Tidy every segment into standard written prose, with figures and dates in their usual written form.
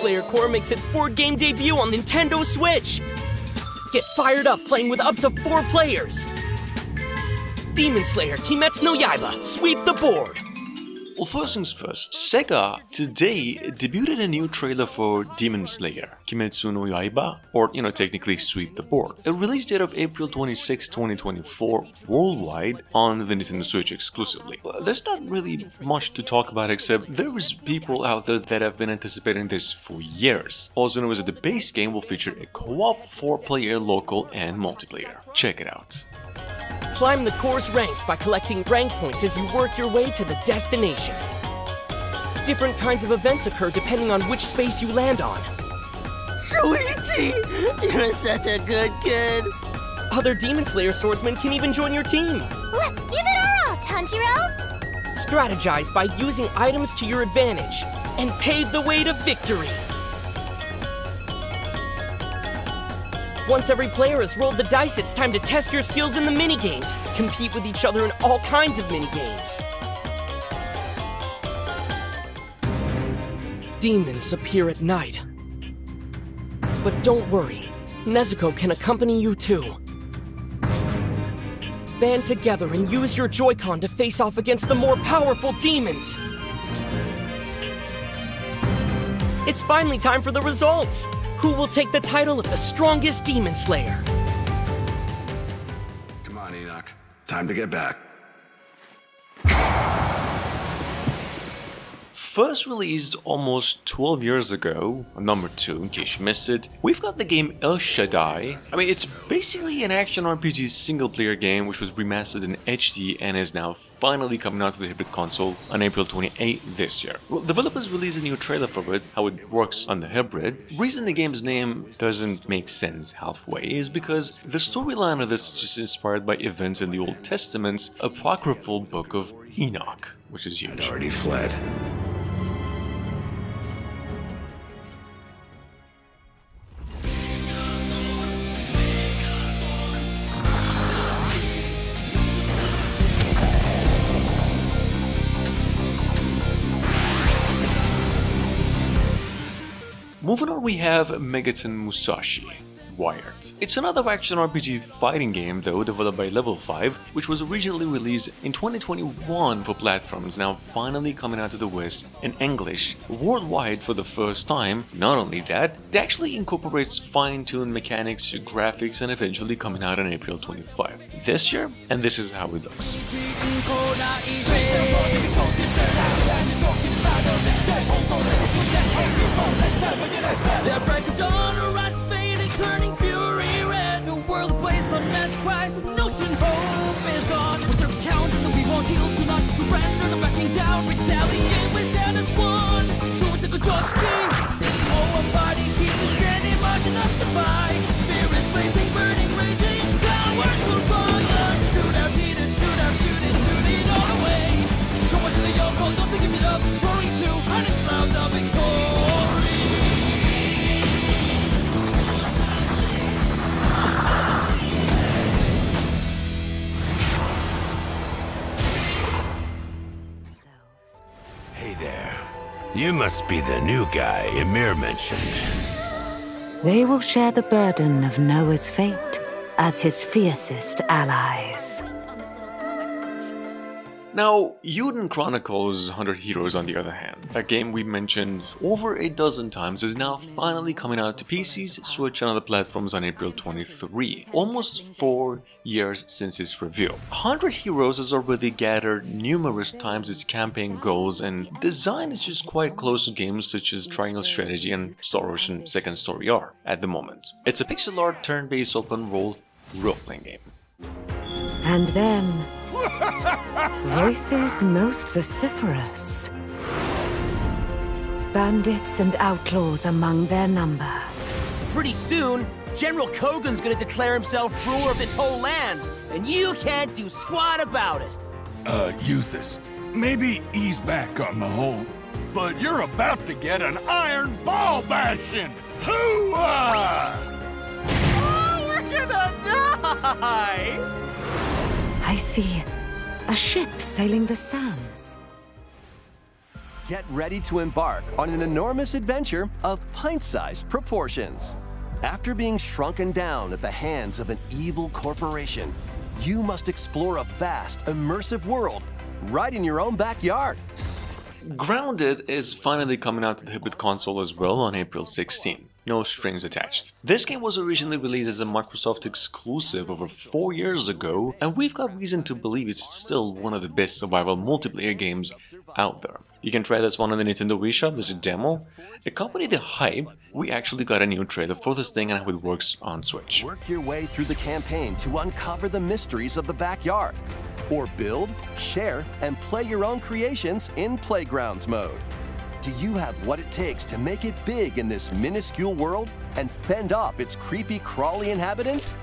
Slayer core makes its board game debut on Nintendo Switch! Get fired up playing with up to 4 players! Demon Slayer Kimetsu no Yaiba, sweep the board! Well, first things first, Saga today debuted a new trailer for Demon Slayer, Kimetsu no Yaiba, or, technically Sweep the Board. A release date of April 26, 2024 worldwide on the Nintendo Switch exclusively. There's not really much to talk about except there is people out there that have been anticipating this for years. Also known as the base game will feature a co-op 4-player local and multiplayer. Check it out. Climb the course ranks by collecting rank points as you work your way to the destination. Different kinds of events occur depending on which space you land on. Shuichi! You're such a good kid! Other Demon Slayer swordsmen can even join your team. Let's give it a roll, Tanjiro! Strategize by using items to your advantage and pave the way to victory. Once every player has rolled the dice, it's time to test your skills in the minigames. Compete with each other in all kinds of minigames. Demons appear at night. But don't worry, Nezuko can accompany you too. Band together and use your Joy-Con to face off against the more powerful demons. It's finally time for the results. Who will take the title of the strongest Demon Slayer? Come on, Enoch. Time to get back. First released almost 12 years ago, number 2 in case you missed it, we've got the game El Shaddai. It's basically an action RPG single-player game which was remastered in HD and is now finally coming out to the hybrid console on April 28 this year. Well, developers released a new trailer for it, how it works on the hybrid. Reason the game's name doesn't make sense halfway is because the storyline of this is just inspired by events in the Old Testament's apocryphal book of Enoch, which is huge. I'd already fled. Moving on, we have Megaton Musashi Wired. It's another action RPG fighting game, though, developed by Level 5, which was originally released in 2021 for platforms, now finally coming out to the West in English, worldwide for the first time. Not only that, it actually incorporates fine-tuned mechanics, graphics, and eventually coming out on April 25 this year, and this is how it looks. That break of dawn, a rise fading, turning fury red. The world plays the match price, notion hope is gone. We're serving counter, and we won't yield, do not surrender, no backing down, retaliate, we stand as one. So we took a George King, oh, a body keep us standing, marching us to fight. Spirits blazing, burning, raging, powers will fire. Shoot out, need it, shoot out, shoot it all away. Show us to the Yoko, don't say give it up, roaring to, hunting clouds of victory. You must be the new guy Emir mentioned. They will share the burden of Noah's fate as his fiercest allies. Now, Uden Chronicles 100 Heroes, on the other hand, a game we mentioned over a dozen times, is now finally coming out to PCs, Switch, and other platforms on April 23, almost 4 years since its reveal. 100 Heroes has already gathered numerous times its campaign goals, and design is just quite close to games such as Triangle Strategy and Star Ocean Second Story are at the moment. It's a pixel art turn-based open world role-playing game. And then, voices most vociferous. Bandits and outlaws among their number. Pretty soon, General Kogan's gonna declare himself ruler of this whole land, and you can't do squat about it. Euthus, maybe ease back on the whole, but you're about to get an iron ball bashing! Hoo-ah! Oh, we're gonna die! I see a ship sailing the sands. Get ready to embark on an enormous adventure of pint-sized proportions. After being shrunken down at the hands of an evil corporation, you must explore a vast, immersive world right in your own backyard. Grounded is finally coming out to the Hybrid console as well on April 16. No strings attached. This game was originally released as a Microsoft exclusive over 4 years ago, and we've got reason to believe it's still one of the best survival multiplayer games out there. You can try this one on the Nintendo Wii Shop, there's a demo. Accompanying the hype, we actually got a new trailer for this thing and how it works on Switch. Work your way through the campaign to uncover the mysteries of the backyard. Or build, share, and play your own creations in Playgrounds mode. Do you have what it takes to make it big in this minuscule world and fend off its creepy, crawly inhabitants?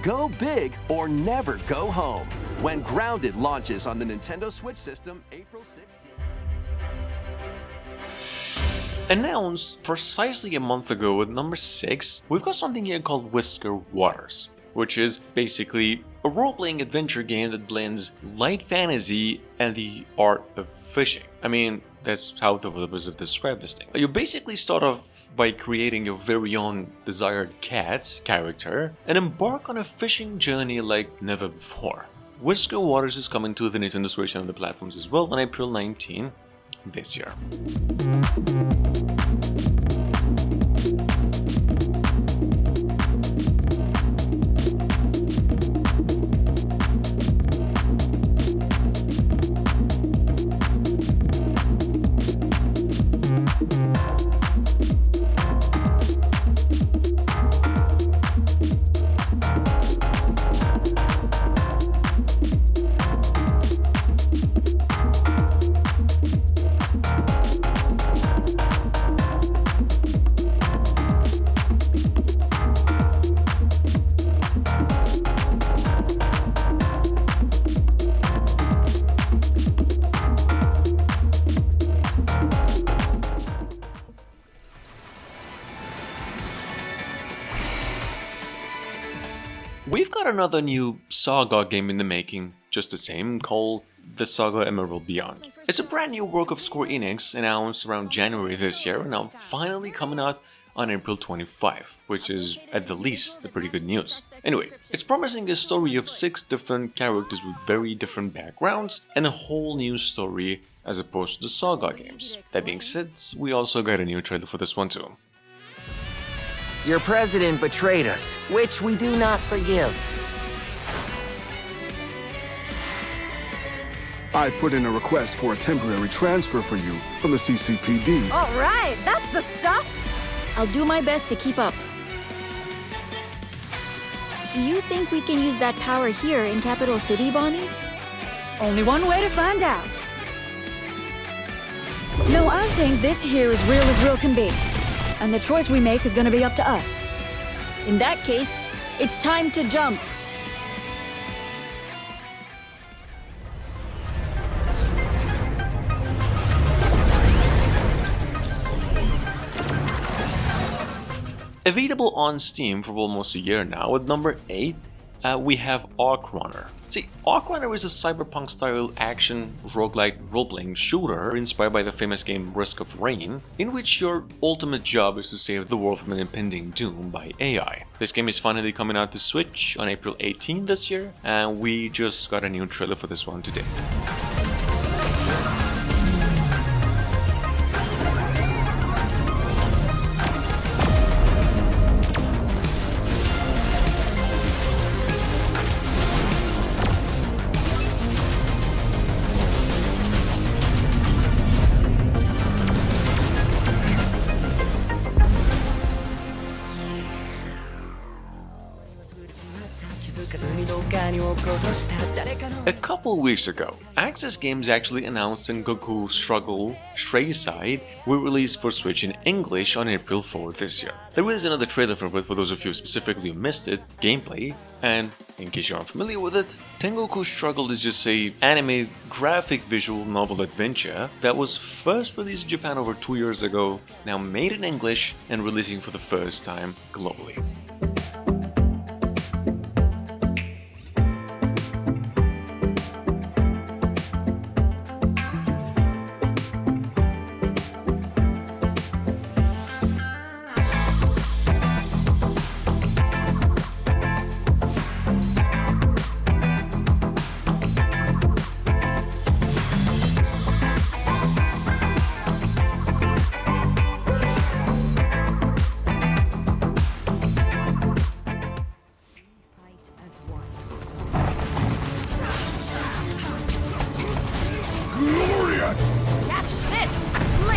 Go big or never go home when Grounded launches on the Nintendo Switch system April 16th. Announced precisely a month ago at number 6, we've got something here called Whisker Waters, which is basically a role-playing adventure game that blends light fantasy and the art of fishing. I mean, that's how developers have described this thing. You basically start off by creating your very own desired cat character and embark on a fishing journey like never before. Whisker Waters is coming to the Nintendo Switch and other platforms as well on April 19 this year. We've got another new Saga game in the making, just the same, called the Saga Emerald Beyond. It's a brand new work of Square Enix, announced around January this year, and now finally coming out on April 25, which is at the least a pretty good news. Anyway, it's promising a story of 6 different characters with very different backgrounds and a whole new story as opposed to the Saga games. That being said, we also got a new trailer for this one too. Your president betrayed us, which we do not forgive. I've put in a request for a temporary transfer for you from the CCPD. All right, that's the stuff. I'll do my best to keep up. Do you think we can use that power here in Capital City, Bonnie? Only one way to find out. No, I think this here is real as real can be. And the choice we make is gonna be up to us. In that case, it's time to jump. Available on Steam for almost a year now, at number 8, we have Arc Runner. See, Arc Runner is a cyberpunk-style action roguelike role-playing shooter inspired by the famous game Risk of Rain, in which your ultimate job is to save the world from an impending doom by AI. This game is finally coming out to Switch on April 18 this year, and we just got a new trailer for this one today. A couple weeks ago, Access Games actually announced Sengoku Struggle Stayside will release for Switch in English on April 4 this year. There is another trailer for it for those of you specifically who missed it, gameplay, and in case you aren't familiar with it, Tengoku Struggle is just a anime graphic visual novel adventure that was first released in Japan over 2 years ago, now made in English and releasing for the first time globally.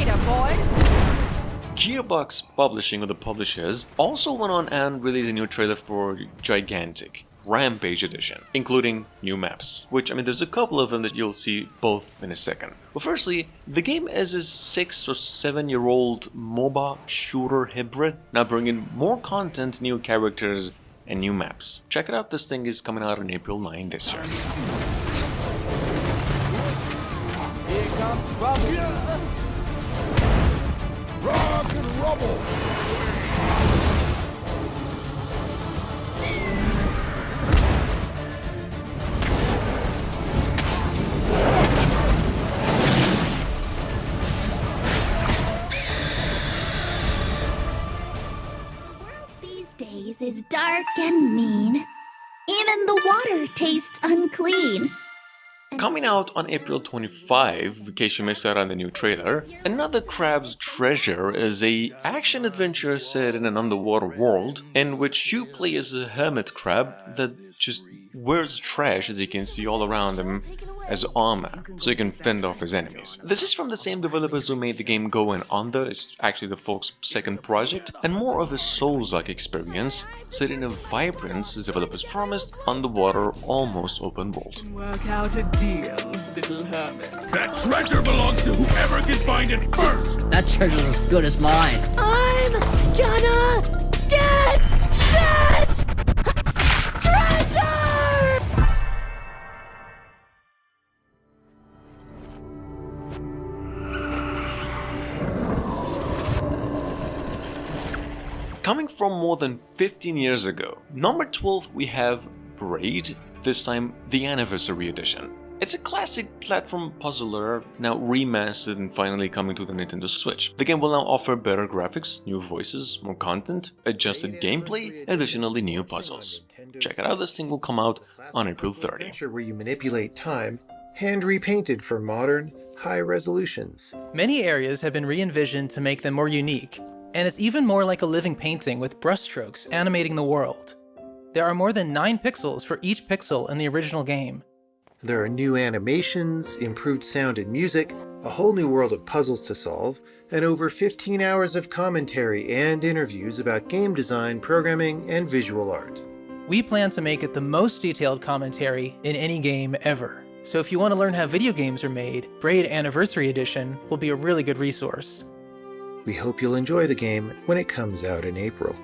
Later, boys. Gearbox Publishing, or the publishers, also went on and released a new trailer for Gigantic Rampage Edition, including new maps, which, I mean, there's a couple of them that you'll see both in a second. But firstly, the game is a 6 or 7-year-old MOBA shooter hybrid, now bringing more content, new characters, and new maps. Check it out, this thing is coming out on April 9 this year. Here comes trouble. Rock and rubble. Days is dark and mean. Even the water tastes unclean. Coming out on April 25, in case you missed out on the new trailer, Another Crab's Treasure is a action-adventure set in an underwater world in which you play as a hermit crab that just wears trash, as you can see all around him, as armor, so he can fend off his enemies. This is from the same developers who made the game Going Under. It's actually the folks' second project, and more of a Souls-like experience, set in a vibrant, as developers promised, underwater, almost open world. Work out a deal, little hermit. That treasure belongs to whoever can find it first! That treasure's as good as mine. I'm gonna get that treasure! Coming from more than 15 years ago, number 12 we have Braid, this time the Anniversary Edition. It's a classic platform puzzler, now remastered and finally coming to the Nintendo Switch. The game will now offer better graphics, new voices, more content, adjusted gameplay, additionally new puzzles. Check it out, this thing will come out on April 30. Where you manipulate time, hand repainted for modern, high resolutions. Many areas have been re-envisioned to make them more unique, and it's even more like a living painting with brushstrokes animating the world. There are more than 9 pixels for each pixel in the original game. There are new animations, improved sound and music, a whole new world of puzzles to solve, and over 15 hours of commentary and interviews about game design, programming, and visual art. We plan to make it the most detailed commentary in any game ever. So if you want to learn how video games are made, Braid Anniversary Edition will be a really good resource. We hope you'll enjoy the game when it comes out in April.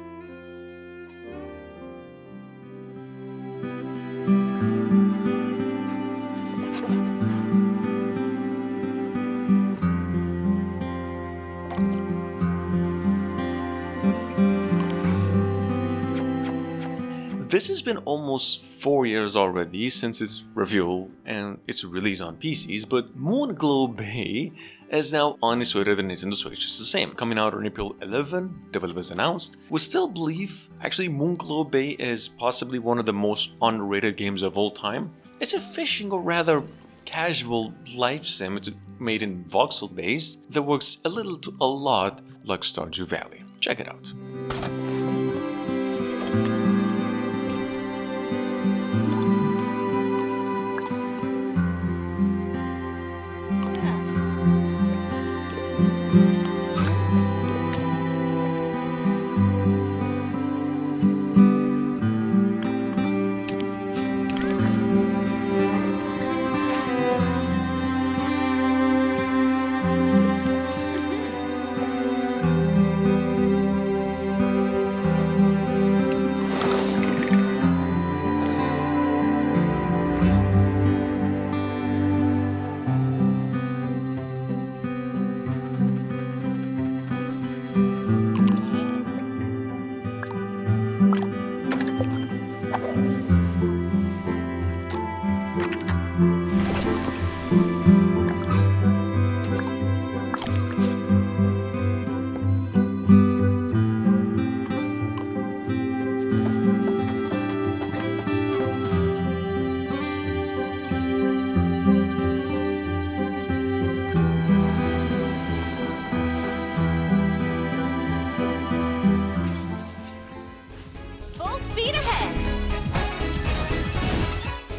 This has been almost 4 years already since its reveal and its release on PCs, but Moonglow Bay is now on its way to the Nintendo Switch. It's the same, coming out on April 11, developers announced. We still believe, actually, Moonglow Bay is possibly one of the most underrated games of all time. It's a fishing, or rather casual life sim. It's made in voxel base that works a little to a lot like Stardew Valley. Check it out.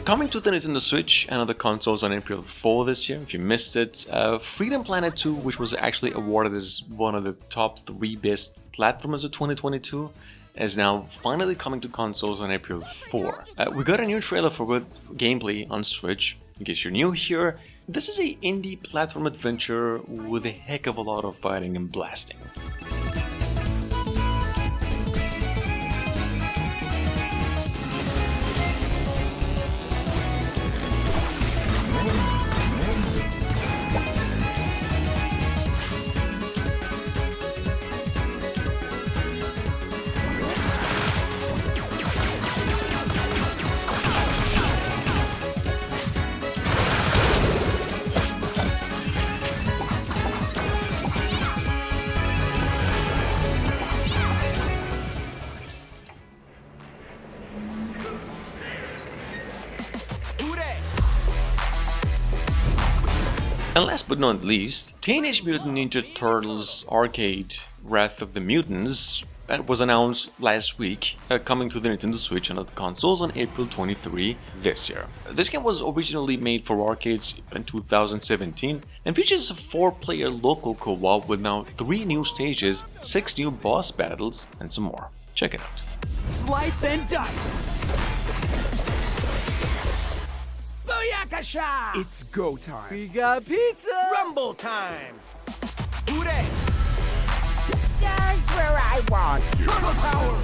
Coming to the Nintendo Switch and other consoles on April 4 this year, if you missed it, Freedom Planet 2, which was actually awarded as one of the top 3 best platformers of 2022, is now finally coming to consoles on April 4. We got a new trailer for good gameplay on Switch. In case you're new here, this is a indie platform adventure with a heck of a lot of fighting and blasting. And last but not least, Teenage Mutant Ninja Turtles Arcade Wrath of the Mutants was announced last week, coming to the Nintendo Switch and other consoles on April 23 this year. This game was originally made for arcades in 2017 and features a 4-player local co-op with now 3 new stages, 6 new boss battles, and some more. Check it out. Slice and dice! Booyakasha! It's go time. We got pizza! Rumble time! Uden! There's where I want! Turtle power!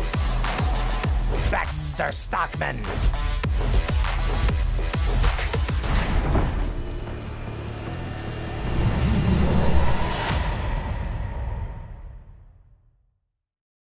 Baxter Stockman!